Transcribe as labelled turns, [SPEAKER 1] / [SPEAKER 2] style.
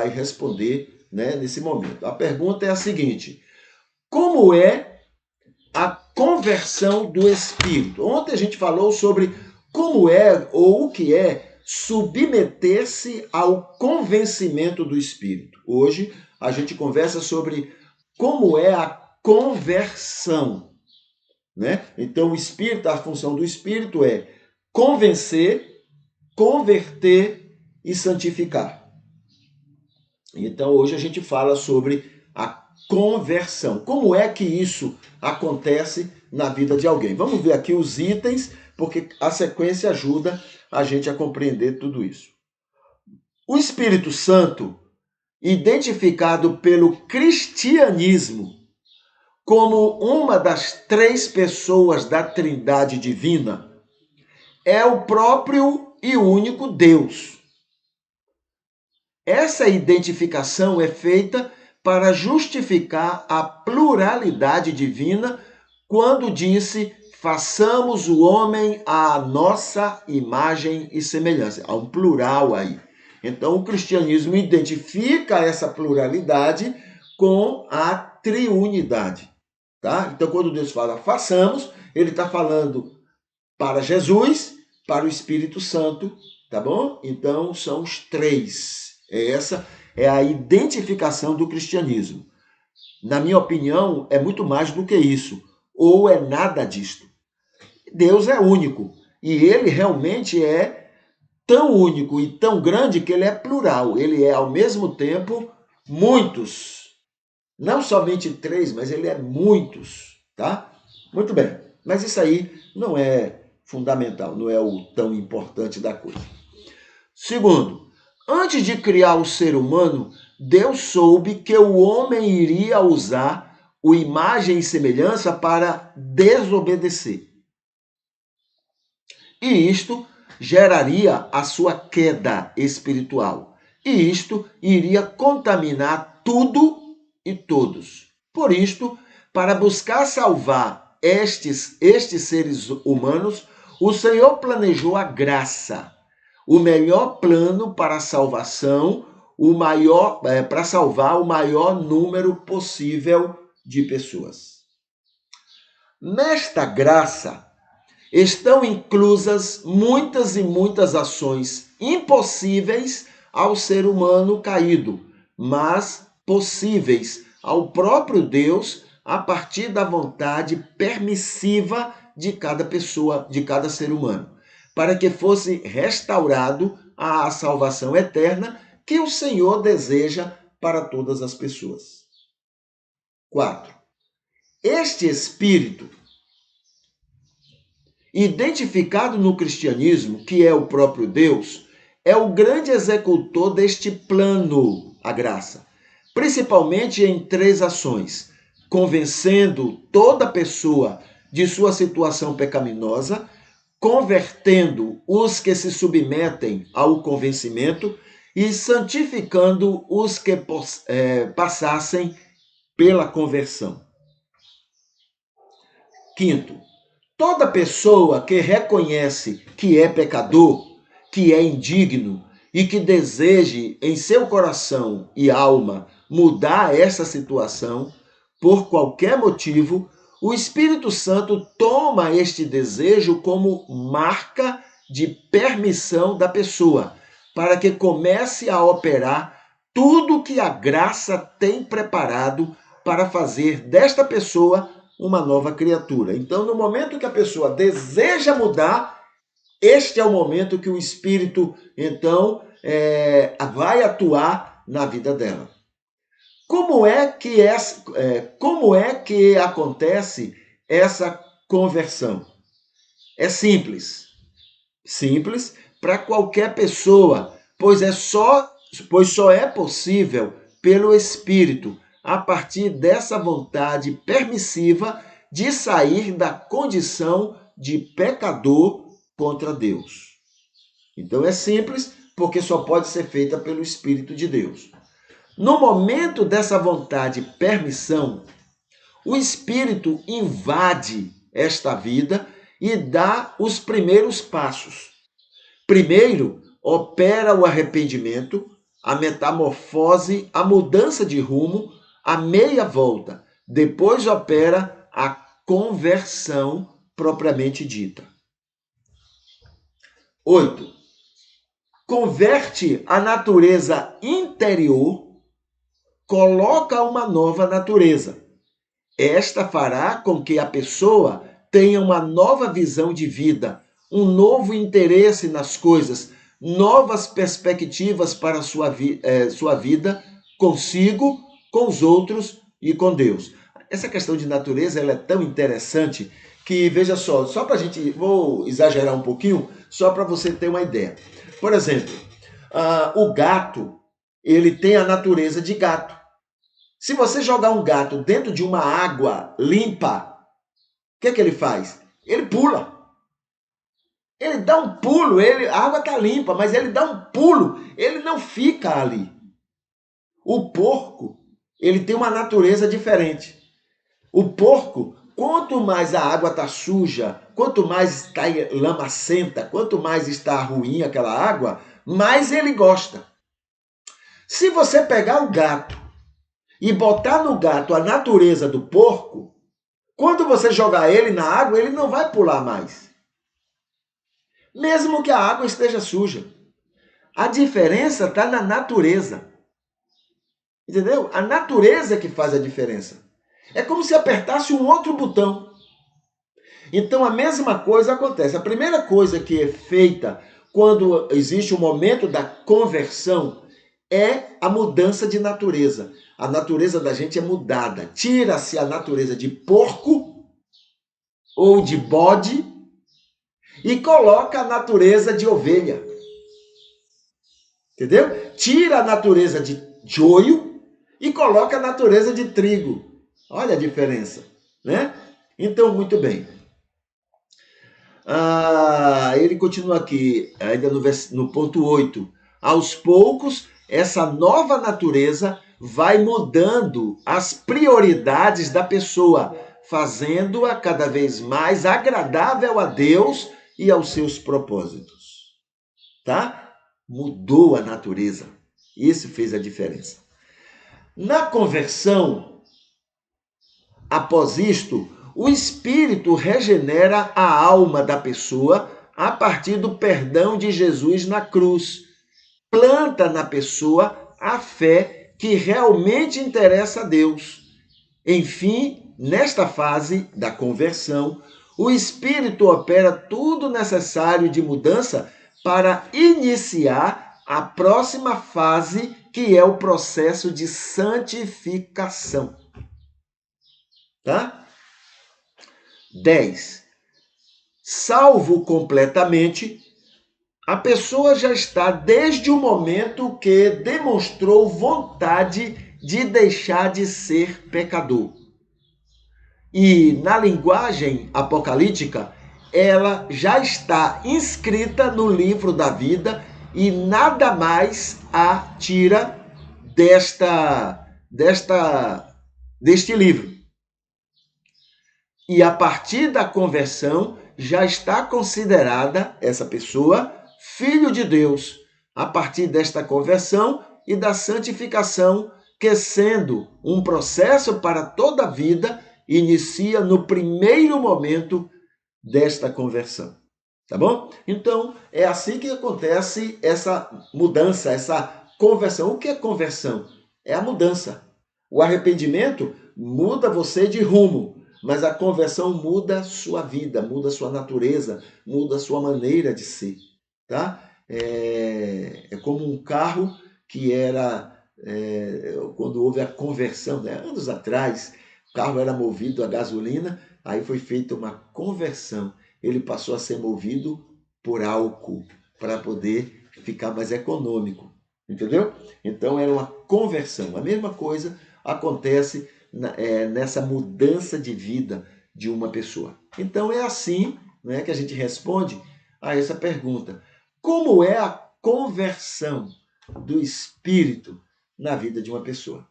[SPEAKER 1] vai responder, né, nesse momento. A pergunta é a seguinte: como é a conversão do espírito? Ontem a gente falou sobre como é ou o que é submeter-se ao convencimento do espírito. Hoje a gente conversa sobre como é a conversão, né? Então o espírito, a função do espírito é convencer, converter e santificar. Então hoje a gente fala sobre a conversão. Como é que isso acontece na vida de alguém? Vamos ver aqui os itens, porque a sequência ajuda a gente a compreender tudo isso. O Espírito Santo, identificado pelo cristianismo como uma das três pessoas da Trindade divina, é o próprio e único Deus. Essa identificação é feita para justificar a pluralidade divina quando disse: façamos o homem à nossa imagem e semelhança. Há um plural aí. Então o cristianismo identifica essa pluralidade com a triunidade. Tá? Então quando Deus fala façamos, ele está falando para Jesus, para o Espírito Santo, tá bom? Então são os três. Essa é a identificação do cristianismo. Na minha opinião, é muito mais do que isso, ou é nada disto. Deus é único, e ele realmente é tão único e tão grande que ele é plural. Ele é, ao mesmo tempo, muitos. Não somente três, mas ele é muitos, tá? Muito bem. Mas isso aí não é fundamental, não é o tão importante da coisa. Segundo, antes de criar o ser humano, Deus soube que o homem iria usar o imagem e semelhança para desobedecer. E isto geraria a sua queda espiritual. E isto iria contaminar tudo e todos. Por isto, para buscar salvar estes seres humanos, o Senhor planejou a graça, o melhor plano para a salvação, para salvar o maior número possível de pessoas. Nesta graça estão inclusas muitas e muitas ações impossíveis ao ser humano caído, mas possíveis ao próprio Deus a partir da vontade permissiva de cada pessoa, de cada ser humano, para que fosse restaurado a salvação eterna que o Senhor deseja para todas as pessoas. 4. Este Espírito, identificado no cristianismo, que é o próprio Deus, é o grande executor deste plano, a graça, principalmente em três ações: convencendo toda pessoa de sua situação pecaminosa, convertendo os que se submetem ao convencimento e santificando os que passassem pela conversão. Quinto, toda pessoa que reconhece que é pecador, que é indigno e que deseje em seu coração e alma mudar essa situação, por qualquer motivo, o Espírito Santo toma este desejo como marca de permissão da pessoa, para que comece a operar tudo que a graça tem preparado para fazer desta pessoa uma nova criatura. Então, no momento que a pessoa deseja mudar, este é o momento que o Espírito, então, vai atuar na vida dela. Como é que acontece essa conversão? É simples. Simples para qualquer pessoa, pois só é possível pelo Espírito, a partir dessa vontade permissiva de sair da condição de pecador contra Deus. Então é simples, porque só pode ser feita pelo Espírito de Deus. No momento dessa vontade permissão, o Espírito invade esta vida e dá os primeiros passos. Primeiro, opera o arrependimento, a metamorfose, a mudança de rumo, a meia volta. Depois opera a conversão propriamente dita. 8. Converte a natureza interior, coloca uma nova natureza. Esta fará com que a pessoa tenha uma nova visão de vida, um novo interesse nas coisas, novas perspectivas para sua vida consigo, com os outros e com Deus. Essa questão de natureza ela é tão interessante que, veja só para a gente, vou exagerar um pouquinho, só para você ter uma ideia. Por exemplo, o gato, ele tem a natureza de gato. Se você jogar um gato dentro de uma água limpa, o que ele faz? Ele pula. Ele dá um pulo, a água está limpa, mas ele dá um pulo, ele não fica ali. O porco, ele tem uma natureza diferente. O porco, quanto mais a água está suja, quanto mais está lamacenta, quanto mais está ruim aquela água, mais ele gosta. Se você pegar o gato e botar no gato a natureza do porco, quando você jogar ele na água, ele não vai pular mais. Mesmo que a água esteja suja. A diferença está na natureza. Entendeu? A natureza que faz a diferença. É como se apertasse um outro botão. Então a mesma coisa acontece. A primeira coisa que é feita quando existe o momento da conversão é a mudança de natureza. A natureza da gente é mudada. Tira-se a natureza de porco ou de bode e coloca a natureza de ovelha. Entendeu? Tira a natureza de joio e coloca a natureza de trigo. Olha a diferença, né? Então, muito bem. Ele continua aqui, ainda no ponto 8. Aos poucos, essa nova natureza vai mudando as prioridades da pessoa, fazendo-a cada vez mais agradável a Deus e aos seus propósitos. Tá? Mudou a natureza. Isso fez a diferença. Na conversão, após isto, o Espírito regenera a alma da pessoa a partir do perdão de Jesus na cruz. Planta na pessoa a fé que realmente interessa a Deus. Enfim, nesta fase da conversão, o Espírito opera tudo necessário de mudança para iniciar a próxima fase, que é o processo de santificação. Tá? 10. Salvo completamente, a pessoa já está desde o momento que demonstrou vontade de deixar de ser pecador. E na linguagem apocalíptica, ela já está inscrita no livro da vida e nada mais a tira deste livro. E a partir da conversão, já está considerada essa pessoa filho de Deus, a partir desta conversão e da santificação, que sendo um processo para toda a vida, inicia no primeiro momento desta conversão. Tá bom? Então, é assim que acontece essa mudança, essa conversão. O que é conversão? É a mudança. O arrependimento muda você de rumo, mas a conversão muda sua vida, muda sua natureza, muda sua maneira de ser. Tá? É como um carro que era, quando houve a conversão, né? Anos atrás, o carro era movido a gasolina, aí foi feita uma conversão. Ele passou a ser movido por álcool, para poder ficar mais econômico. Entendeu? Então era uma conversão. A mesma coisa acontece nessa mudança de vida de uma pessoa. Então é assim, né, que a gente responde a essa pergunta. Como é a conversão do Espírito na vida de uma pessoa?